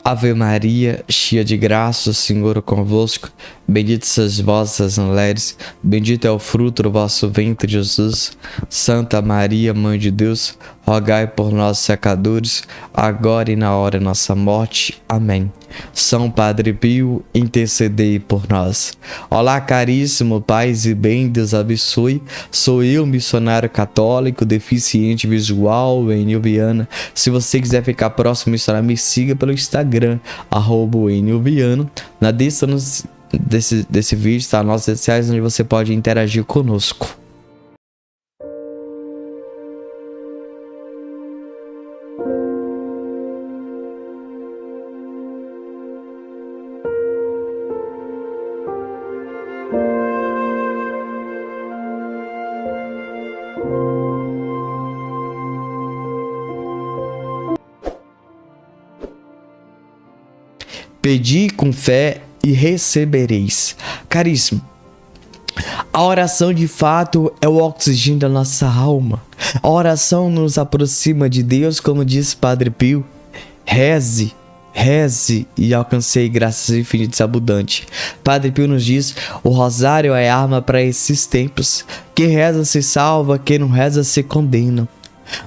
Ave Maria, cheia de graça, o Senhor é convosco. Bendita sois vós as mulheres, bendito é o fruto do vosso ventre, Jesus. Santa Maria, Mãe de Deus, rogai por nós, pecadores, agora e na hora de nossa morte. Amém. São Padre Pio, intercedei por nós. Olá, caríssimo, paz e bem, Deus abençoe. Sou eu, missionário católico, deficiente visual, Enio Viana. Se você quiser ficar próximo, missionário, me siga pelo Instagram, @enioviano. Na descrição desse vídeo está nossas redes sociais, onde você pode interagir conosco. Pedi com fé e recebereis. Caríssimo, a oração de fato é o oxigênio da nossa alma. A oração nos aproxima de Deus, como diz Padre Pio. Reze, reze e alcancei graças infinitas e abundantes. Padre Pio nos diz: o rosário é arma para esses tempos. Quem reza se salva, quem não reza se condena.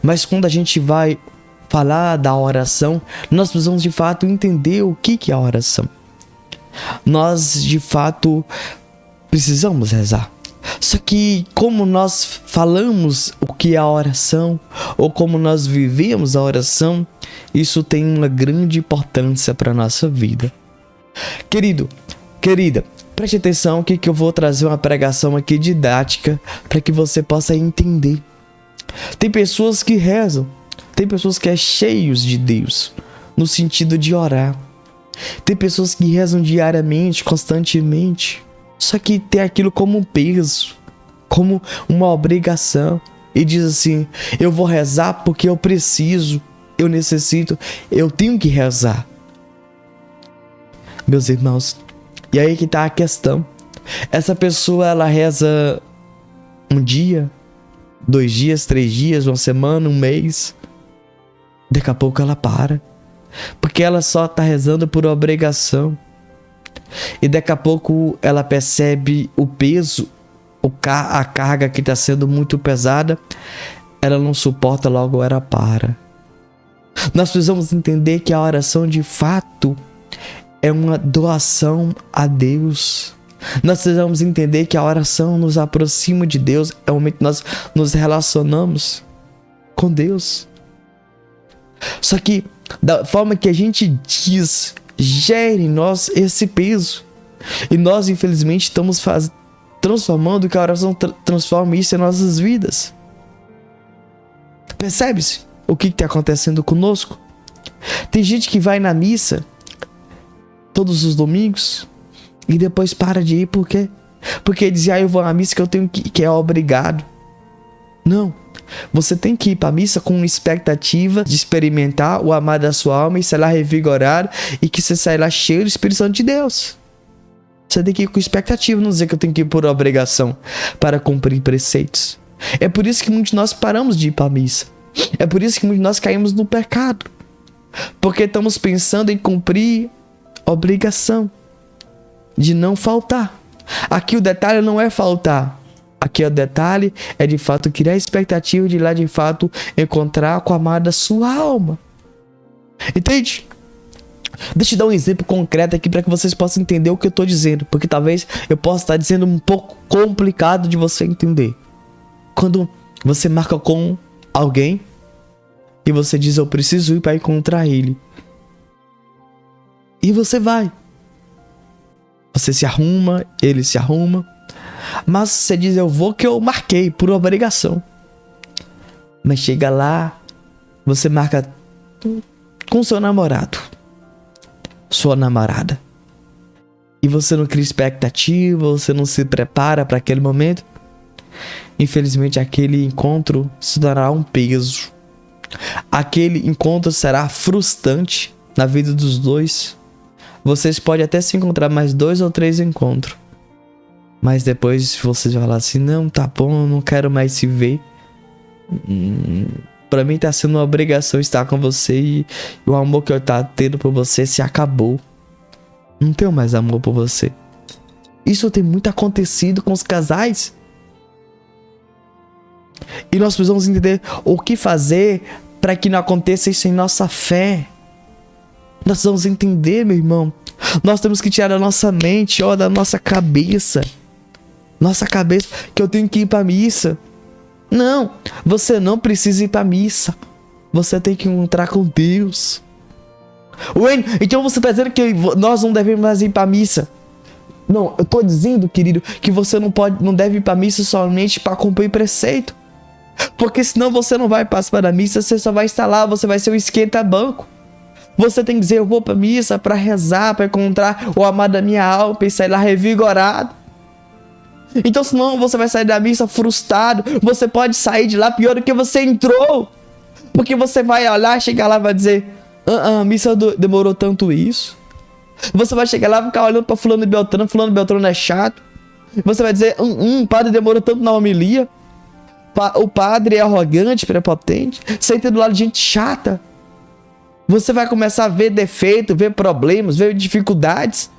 Mas quando a gente vai falar da oração, nós precisamos de fato entender o que é a oração. Nós de fato precisamos rezar. Só que como nós falamos o que é a oração, ou como nós vivemos a oração, isso tem uma grande importância para a nossa vida. Querido, querida, preste atenção que eu vou trazer uma pregação aqui didática para que você possa entender. Tem pessoas que rezam, tem pessoas que é cheios de Deus, no sentido de orar. Tem pessoas que rezam diariamente, constantemente. Só que tem aquilo como um peso, como uma obrigação. E diz assim: eu vou rezar porque eu preciso, eu necessito, eu tenho que rezar. Meus irmãos, e aí que está a questão. Essa pessoa, ela reza um dia, 2 dias, 3 dias, uma semana, um mês. Daqui a pouco ela para, porque ela só está rezando por obrigação. E daqui a pouco ela percebe o peso, a carga que está sendo muito pesada. Ela não suporta, logo ela para. Nós precisamos entender que a oração de fato é uma doação a Deus. Nós precisamos entender que a oração nos aproxima de Deus. É o momento que nós nos relacionamos com Deus. Só que da forma que a gente diz, gera em nós esse peso. E nós, infelizmente, estamos transformando que a oração transforma isso em nossas vidas. Percebe-se o que está acontecendo conosco? Tem gente que vai na missa todos os domingos e depois para de ir. Por quê? Porque diz: eu vou na missa que eu tenho que é obrigado. Não. Você tem que ir para a missa com expectativa de experimentar o amar da sua alma e sair lá revigorado, e que você sair lá cheio do Espírito Santo de Deus. Você tem que ir com expectativa, não dizer que eu tenho que ir por obrigação para cumprir preceitos. É por isso que muitos de nós paramos de ir para a missa. É por isso que muitos de nós caímos no pecado. Porque estamos pensando em cumprir obrigação de não faltar. Aqui o detalhe não é faltar. Aqui o detalhe é de fato criar a expectativa de ir lá de fato encontrar com a amada da sua alma. Entende? Deixa eu dar um exemplo concreto aqui para que vocês possam entender o que eu estou dizendo. Porque talvez eu possa estar dizendo um pouco complicado de você entender. Quando você marca com alguém e você diz: eu preciso ir para encontrar ele. E você vai. Você se arruma, ele se arruma. Mas você diz: eu vou que eu marquei por obrigação. Mas chega lá, você marca com seu namorado, sua namorada. E você não cria expectativa, você não se prepara para aquele momento. Infelizmente, aquele encontro se dará um peso. Aquele encontro será frustrante na vida dos dois. Vocês podem até se encontrar mais 2 ou 3 encontros. Mas depois vocês vão falar assim: não, tá bom, eu não quero mais se ver. Pra mim tá sendo uma obrigação estar com você e o amor que eu tá tendo por você se acabou. Não tenho mais amor por você. Isso tem muito acontecido com os casais. E nós precisamos entender o que fazer para que não aconteça isso em nossa fé. Nós precisamos entender, meu irmão. Nós temos que tirar da nossa mente, da nossa cabeça. Nossa cabeça, que eu tenho que ir para missa. Não, você não precisa ir para missa. Você tem que encontrar com Deus. Wayne, então você está dizendo que nós não devemos mais ir para missa? Não, eu estou dizendo, querido, que você não deve ir para missa somente para cumprir preceito. Porque senão você não vai participar da missa, você só vai estar lá, você vai ser um esquenta-banco. Você tem que dizer, eu vou para missa para rezar, para encontrar o amado da minha alma e sair lá revigorado. Então senão você vai sair da missa frustrado. Você pode sair de lá pior do que você entrou. Porque você vai olhar, chegar lá e vai dizer, a missa demorou tanto isso. Você vai chegar lá e ficar olhando para fulano Beltrano é chato. Você vai dizer, o padre demorou tanto na homilia. O padre é arrogante, prepotente. Você entra do lado de gente chata. Você vai começar a ver defeito, ver problemas, ver dificuldades.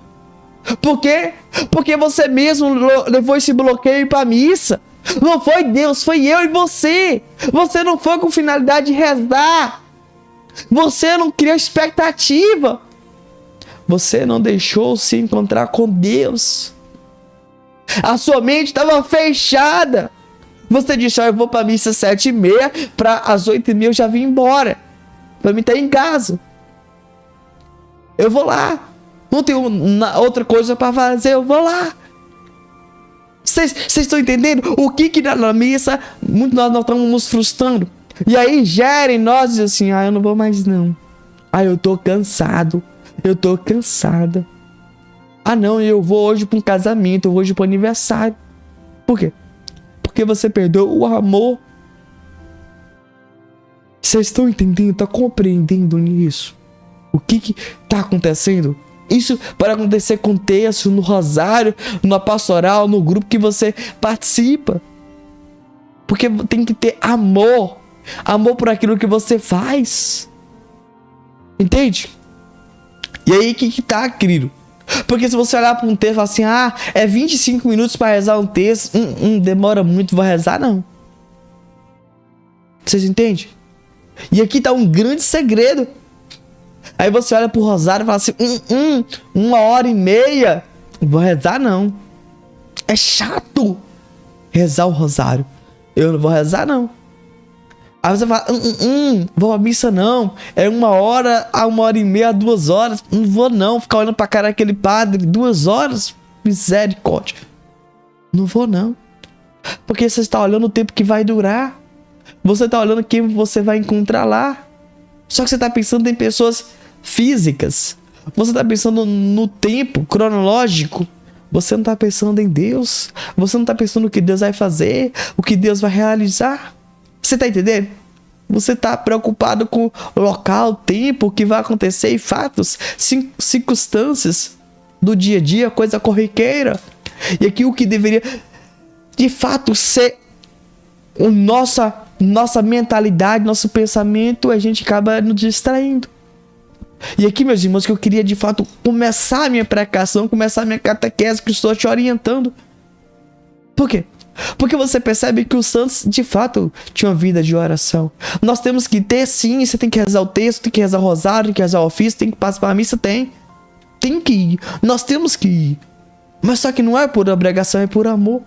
Por quê? Porque você mesmo levou esse bloqueio para a missa. Não foi Deus, foi eu e você. Você não foi com finalidade de rezar. Você não criou expectativa. Você não deixou se encontrar com Deus. A sua mente estava fechada. Você disse, eu vou para a missa 7h30, para as 8h30 eu já vim embora. Para mim estar em casa. Eu vou lá. Não tenho outra coisa para fazer, eu vou lá. Vocês estão entendendo? O que na missa, muito nós estamos nos frustrando. E aí gera em nós, diz assim, eu não vou mais não. Eu tô cansado. Eu tô cansada. Não, eu vou hoje para um casamento, eu vou hoje para um aniversário. Por quê? Porque você perdeu o amor. Vocês estão entendendo? Está compreendendo nisso? O que está acontecendo? Isso pode acontecer com o texto, no rosário, na pastoral, no grupo que você participa. Porque tem que ter amor. Amor por aquilo que você faz. Entende? E aí, o que tá, querido? Porque se você olhar para um texto e falar assim, é 25 minutos para rezar um texto, demora muito, vou rezar, não. Vocês entendem? E aqui tá um grande segredo. Aí você olha pro rosário e fala assim, 1h30, vou rezar, não. É chato rezar o rosário. Eu não vou rezar, não. Aí você fala, vou à missa não. É 1h, a 1h30, 2 horas. Não vou não, ficar olhando pra cara daquele padre 2 horas. Misericórdia. Não vou não. Porque você está olhando o tempo que vai durar. Você está olhando quem você vai encontrar lá. Só que você está pensando em pessoas físicas. Você está pensando no tempo cronológico. Você não está pensando em Deus. Você não está pensando no que Deus vai fazer, o que Deus vai realizar. Você tá entendendo? Você tá preocupado com o local, o tempo, o que vai acontecer e fatos, circunstâncias do dia a dia, coisa corriqueira. E aqui o que deveria de fato ser nossa mentalidade, nosso pensamento, a gente acaba nos distraindo. E aqui, meus irmãos, que eu queria de fato começar a minha pregação, começar a minha catequese, que estou te orientando. Por quê? Porque você percebe que os santos, de fato, tinham vida de oração. Nós temos que ter, sim, você tem que rezar o texto, tem que rezar o rosário, tem que rezar o ofício, tem que participar da missa, tem que ir. Nós temos que ir. Mas só que não é por obrigação, é por amor.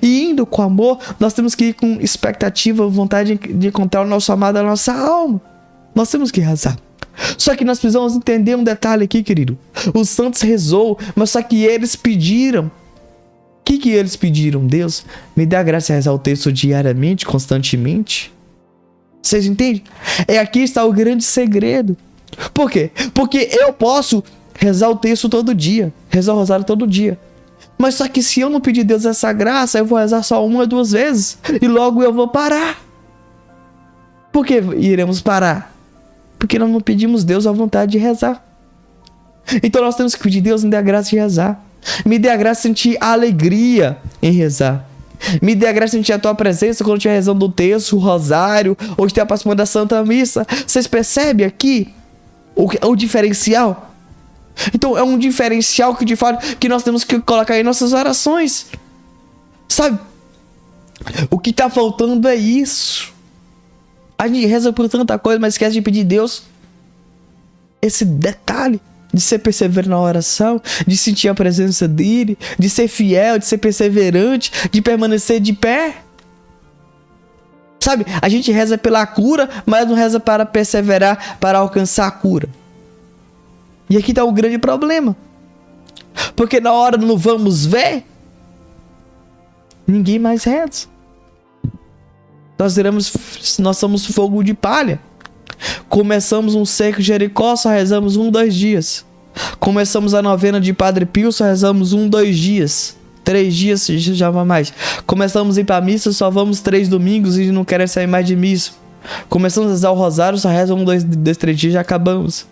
E indo com amor, nós temos que ir com expectativa, vontade de encontrar o nosso amado, a nossa alma. Nós temos que rezar. Só que nós precisamos entender um detalhe aqui, querido. Os santos rezou, mas só que eles pediram. O que eles pediram? Deus, me dá a graça de rezar o texto diariamente, constantemente. Vocês entendem? Aqui está o grande segredo. Por quê? Porque eu posso rezar o texto todo dia, rezar o rosário todo dia. Mas só que se eu não pedir a Deus essa graça, eu vou rezar só 1 ou 2 vezes. E logo eu vou parar. Por que iremos parar? Porque nós não pedimos a Deus a vontade de rezar. Então nós temos que pedir a Deus, me dê a graça de rezar. Me dê a graça de sentir alegria em rezar. Me dê a graça de sentir a tua presença quando estiver rezando o terço, o rosário, ou estiver participando da Santa Missa. Vocês percebem aqui o diferencial? Então é um diferencial que de fato que nós temos que colocar em nossas orações. Sabe? O que tá faltando é isso. A gente reza por tanta coisa, mas esquece de pedir a Deus esse detalhe de ser perseverante na oração, de sentir a presença dele, de ser fiel, de ser perseverante, de permanecer de pé. Sabe, a gente reza pela cura, mas não reza para perseverar, para alcançar a cura. E aqui está o grande problema. Porque na hora do vamos ver, ninguém mais reza. Nós somos fogo de palha. Começamos um cerco de Jericó, só rezamos 2 dias. Começamos a novena de Padre Pio, só rezamos 2 dias. 3 dias já vai mais. Começamos a ir pra missa, só vamos 3 domingos e não querem sair mais de missa. Começamos a rezar o rosário, só rezamos 2, 3 dias e já acabamos.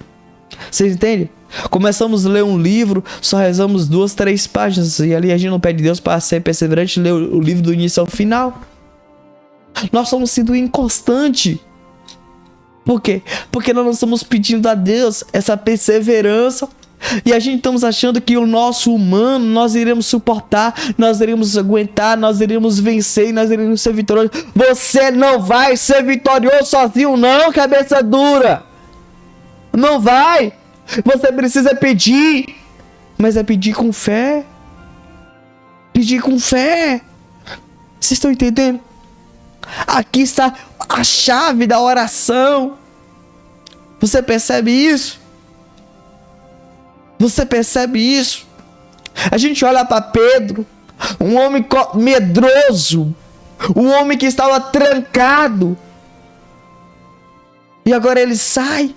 Vocês entendem? Começamos a ler um livro, só rezamos 2, 3 páginas. E ali a gente não pede Deus para ser perseverante e ler o livro do início ao final. Nós estamos sendo inconstantes. Por quê? Porque nós não estamos pedindo a Deus essa perseverança. E a gente estamos achando que o nosso humano, nós iremos suportar, nós iremos aguentar, nós iremos vencer, nós iremos ser vitoriosos. Você não vai ser vitorioso sozinho não, cabeça dura. Não vai. Você precisa pedir. Mas é pedir com fé. Pedir com fé. Vocês estão entendendo? Aqui está a chave da oração. Você percebe isso? Você percebe isso? A gente olha para Pedro, um homem medroso, um homem que estava trancado. E agora ele sai,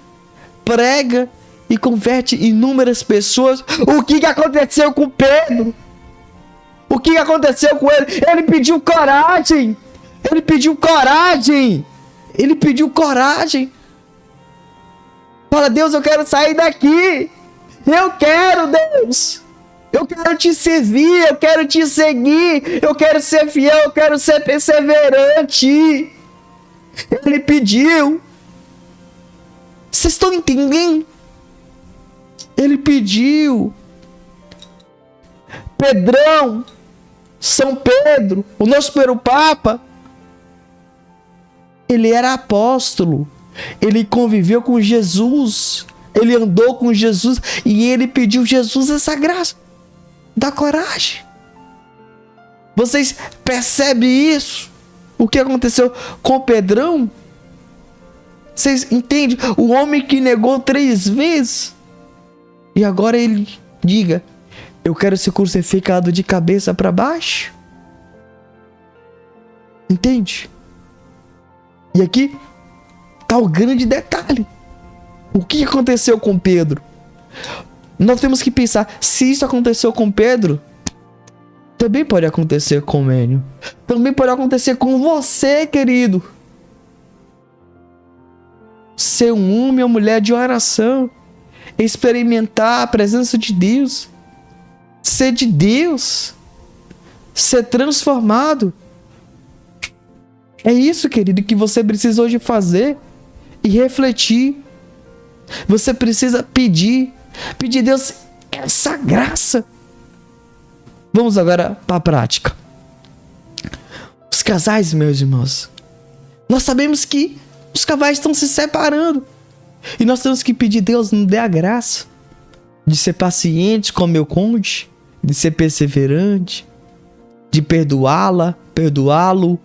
prega e converte inúmeras pessoas. O que aconteceu com Pedro? O que aconteceu com ele? Ele pediu coragem. Ele pediu coragem. Ele pediu coragem. Fala, Deus, eu quero sair daqui. Eu quero, Deus. Eu quero te servir. Eu quero te seguir. Eu quero ser fiel. Eu quero ser perseverante. Ele pediu. Vocês estão entendendo? Ele pediu. Pedrão, São Pedro, o nosso primeiro Papa, ele era apóstolo, ele conviveu com Jesus, ele andou com Jesus e ele pediu a Jesus essa graça, da coragem. Vocês percebem isso? O que aconteceu com Pedrão? Vocês entendem? O homem que negou 3 vezes e agora ele diga: eu quero ser crucificado de cabeça para baixo. Entende? E aqui está o grande detalhe. O que aconteceu com Pedro? Nós temos que pensar, se isso aconteceu com Pedro, também pode acontecer com Enio. Também pode acontecer com você, querido. Ser um homem ou mulher de oração, experimentar a presença de Deus, ser de Deus, ser transformado. É isso, querido, que você precisa hoje fazer e refletir. Você precisa pedir a Deus essa graça. Vamos agora para a prática. Os casais, meus irmãos, nós sabemos que os casais estão se separando e nós temos que pedir a Deus nos dê a graça de ser paciente com meu cônjuge, de ser perseverante, de perdoá-la, perdoá-lo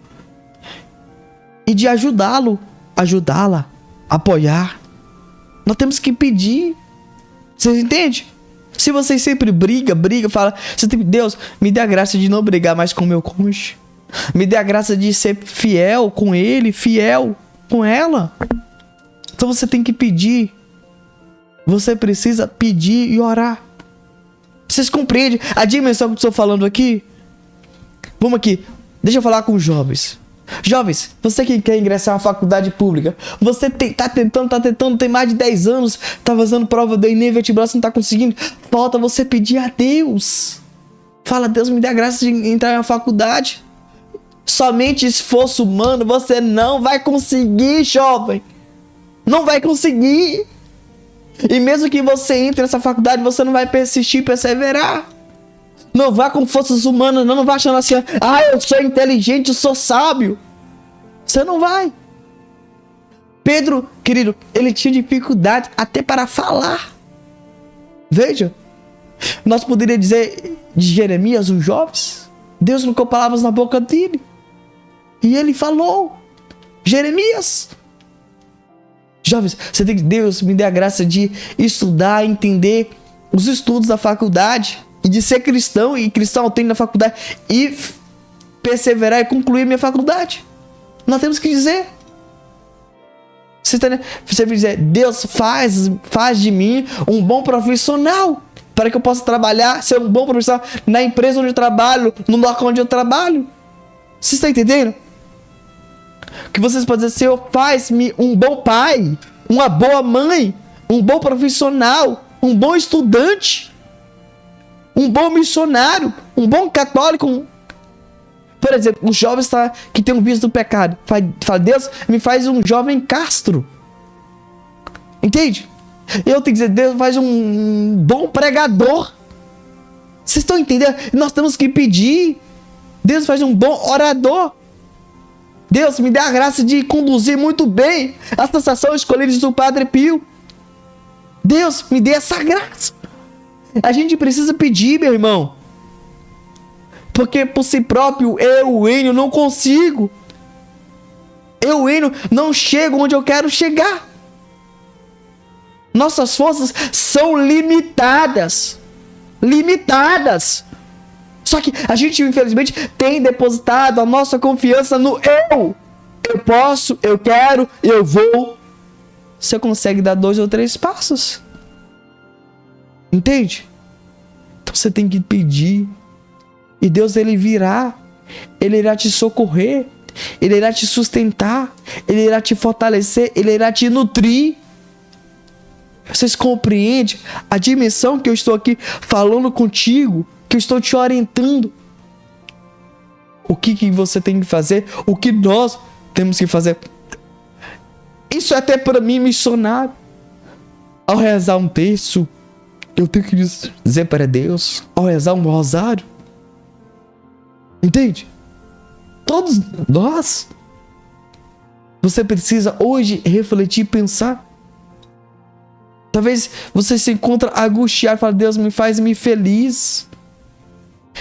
e de ajudá-lo, ajudá-la, apoiar. Nós temos que pedir. Vocês entendem? Se vocês sempre brigam, fala, Deus, me dê a graça de não brigar mais com meu cônjuge. Me dê a graça de ser fiel com ele, fiel com ela. Então você tem que pedir. Você precisa pedir e orar. Vocês compreendem a dimensão que eu estou falando aqui? Vamos aqui. Deixa eu falar com os jovens. Jovens, você que quer ingressar na faculdade pública, você tá tentando, tem mais de 10 anos, tá fazendo prova do Enem, vestibular, você não tá conseguindo. Falta você pedir a Deus. Fala, Deus, me dê a graça de entrar na faculdade. somente esforço humano, você não vai conseguir, jovem. Não vai conseguir. E mesmo que você entre nessa faculdade, você não vai persistir, perseverar. Não vá com forças humanas, não vá achando assim, eu sou inteligente, eu sou sábio. Você não vai. Pedro, querido, ele tinha dificuldade até para falar. Veja, nós poderíamos dizer de Jeremias, os jovens, Deus colocou palavras na boca dele. E ele falou, Jeremias. Jovens, você tem que, Deus me dê a graça de estudar, entender os estudos da faculdade, e de ser cristão, e cristão autêntico na faculdade, e perseverar e concluir minha faculdade. Nós temos que dizer. Você vai dizer, Deus faz de mim um bom profissional, para que eu possa trabalhar, ser um bom profissional na empresa onde eu trabalho, no local onde eu trabalho. Você está entendendo? Que vocês podem dizer, Senhor, faz-me um bom pai, uma boa mãe, um bom profissional, um bom estudante, um bom missionário, um bom católico. Por exemplo, os jovens que tem um vício do pecado, fala, Deus me faz um jovem castro. Entende? Eu tenho que dizer, Deus faz um bom pregador. Vocês estão entendendo? Nós temos que pedir. Deus faz um bom orador. Deus me dá a graça de conduzir muito bem a sensação escolhida do Padre Pio. Deus me dê essa graça. A gente precisa pedir, meu irmão. Porque por si próprio, eu, Enio, não consigo. Eu, Enio, não chego onde eu quero chegar. Nossas forças são limitadas. Limitadas. Só que a gente, infelizmente, tem depositado a nossa confiança no eu. Eu posso, eu quero, eu vou. Você consegue dar 2 ou 3 passos. Entende? Então você tem que pedir. E Deus, ele virá. Ele irá te socorrer. Ele irá te sustentar. Ele irá te fortalecer. Ele irá te nutrir. Vocês compreendem a dimensão que eu estou aqui falando contigo? Que eu estou te orientando. O que você tem que fazer? O que nós temos que fazer? Isso é até para mim, missionário. Ao rezar um terço, eu tenho que dizer para Deus. Ao rezar um rosário. Entende? Todos nós. Você precisa hoje refletir e pensar. Talvez você se encontre angustiado e fale, Deus, me faz-me feliz.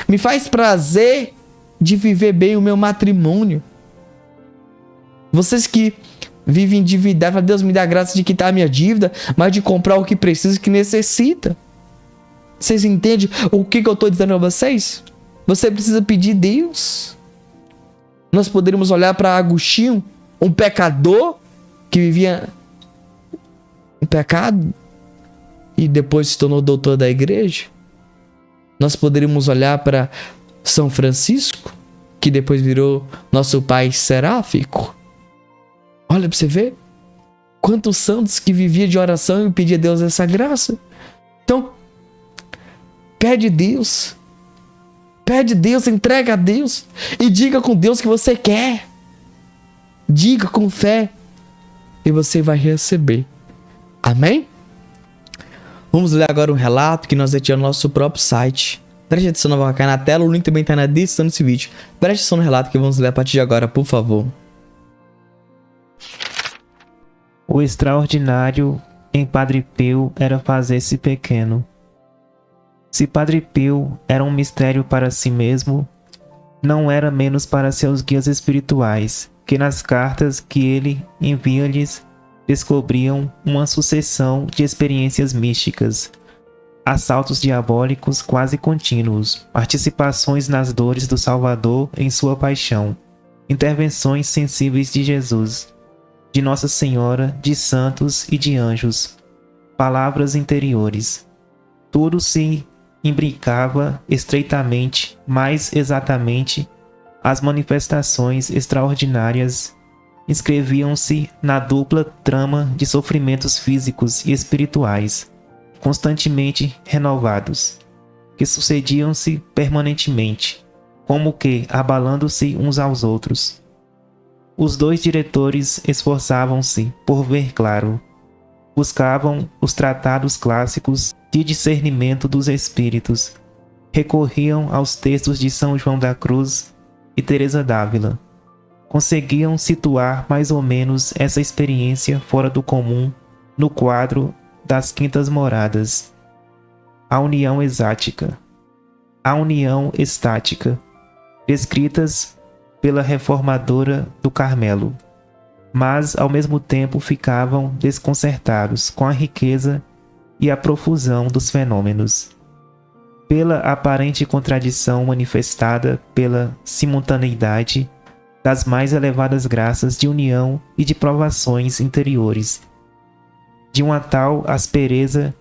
Me faz prazer de viver bem o meu matrimônio. Vocês que vivem endividados, falam, Deus, me dá a graça de quitar a minha dívida, mas de comprar o que precisa e que necessita. Vocês entendem o que eu estou dizendo a vocês? Você precisa pedir Deus. Nós poderíamos olhar para Agostinho, um pecador que vivia em pecado e depois se tornou doutor da igreja. Nós poderíamos olhar para São Francisco, que depois virou nosso pai seráfico. Olha para você ver quantos santos que viviam de oração e pediam a Deus essa graça. Então, pede Deus. Pede Deus, entrega a Deus. E diga com Deus que você quer. Diga com fé. E você vai receber. Amém? Vamos ler agora um relato que nós retiramos no nosso próprio site. Preste atenção, não vai cair na tela. O link também está na descrição desse vídeo. Preste atenção no relato que vamos ler a partir de agora, por favor. O extraordinário em Padre Pio era fazer-se pequeno. Se Padre Pio era um mistério para si mesmo, não era menos para seus guias espirituais, que nas cartas que ele envia-lhes descobriam uma sucessão de experiências místicas, assaltos diabólicos quase contínuos, participações nas dores do Salvador em sua paixão, intervenções sensíveis de Jesus, de Nossa Senhora, de santos e de anjos, palavras interiores. Tudo se imbricava estreitamente, mais exatamente, as manifestações extraordinárias inscreviam-se na dupla trama de sofrimentos físicos e espirituais, constantemente renovados, que sucediam-se permanentemente, como que abalando-se uns aos outros. Os dois diretores esforçavam-se por ver claro. Buscavam os tratados clássicos de discernimento dos espíritos. Recorriam aos textos de São João da Cruz e Teresa d'Ávila. Conseguiam situar mais ou menos essa experiência fora do comum no quadro das quintas moradas. A união exática, a união estática, descritas pela reformadora do Carmelo, mas ao mesmo tempo ficavam desconcertados com a riqueza e a profusão dos fenômenos, pela aparente contradição manifestada pela simultaneidade das mais elevadas graças de união e de provações interiores, de uma tal aspereza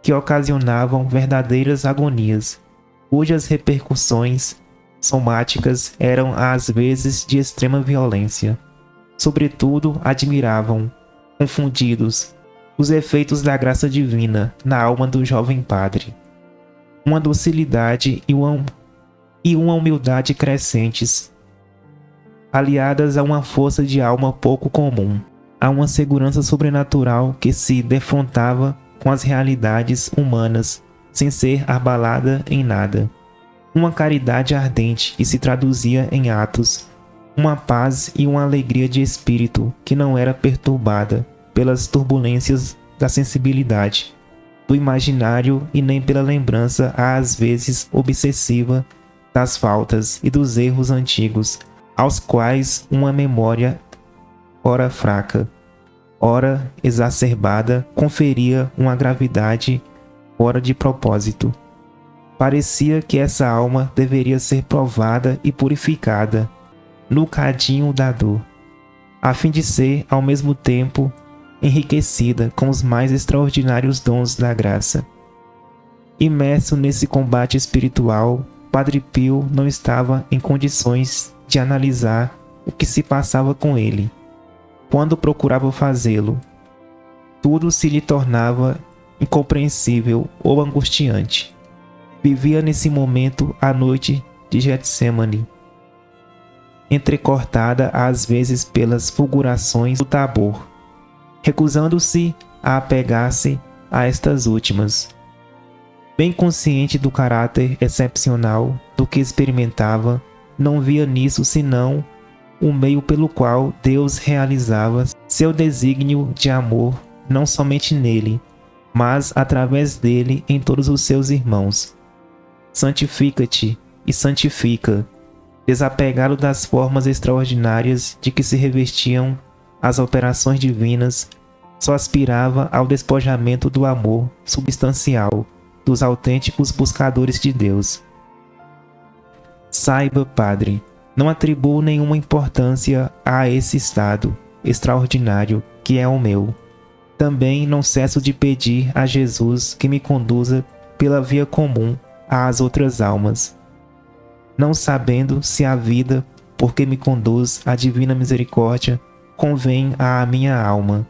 que ocasionavam verdadeiras agonias, cujas repercussões somáticas eram às vezes de extrema violência. Sobretudo, admiravam, confundidos, os efeitos da graça divina na alma do jovem padre. Uma docilidade e uma humildade crescentes, aliadas a uma força de alma pouco comum, a uma segurança sobrenatural que se defrontava com as realidades humanas sem ser abalada em nada. Uma caridade ardente que se traduzia em atos, uma paz e uma alegria de espírito que não era perturbada pelas turbulências da sensibilidade, do imaginário e nem pela lembrança às vezes obsessiva das faltas e dos erros antigos, aos quais uma memória, ora fraca, ora exacerbada, conferia uma gravidade fora de propósito. Parecia que essa alma deveria ser provada e purificada no cadinho da dor, a fim de ser, ao mesmo tempo, enriquecida com os mais extraordinários dons da graça. Imerso nesse combate espiritual, Padre Pio não estava em condições de analisar o que se passava com ele. Quando procurava fazê-lo, tudo se lhe tornava incompreensível ou angustiante. Vivia nesse momento a noite de Getsemane, entrecortada às vezes pelas fulgurações do Tabor, recusando-se a apegar-se a estas últimas. Bem consciente do caráter excepcional do que experimentava, não via nisso senão o meio pelo qual Deus realizava seu desígnio de amor não somente nele, mas através dele em todos os seus irmãos. Santifica-te e santifica. Desapegado das formas extraordinárias de que se revestiam as operações divinas, só aspirava ao despojamento do amor substancial dos autênticos buscadores de Deus. Saiba, Padre, não atribuo nenhuma importância a esse estado extraordinário que é o meu. Também não cesso de pedir a Jesus que me conduza pela via comum às outras almas, não sabendo se a vida, por que me conduz a divina misericórdia, convém à minha alma,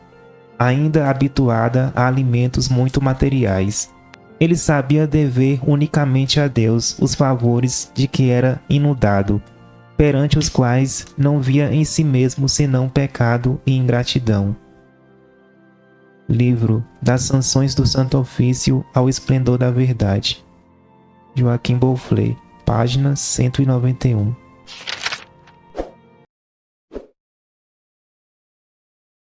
ainda habituada a alimentos muito materiais. Ele sabia dever unicamente a Deus os favores de que era inundado, perante os quais não via em si mesmo senão pecado e ingratidão. Livro das Sanções do Santo Ofício ao Esplendor da Verdade, Joaquim Beauflet, página 191.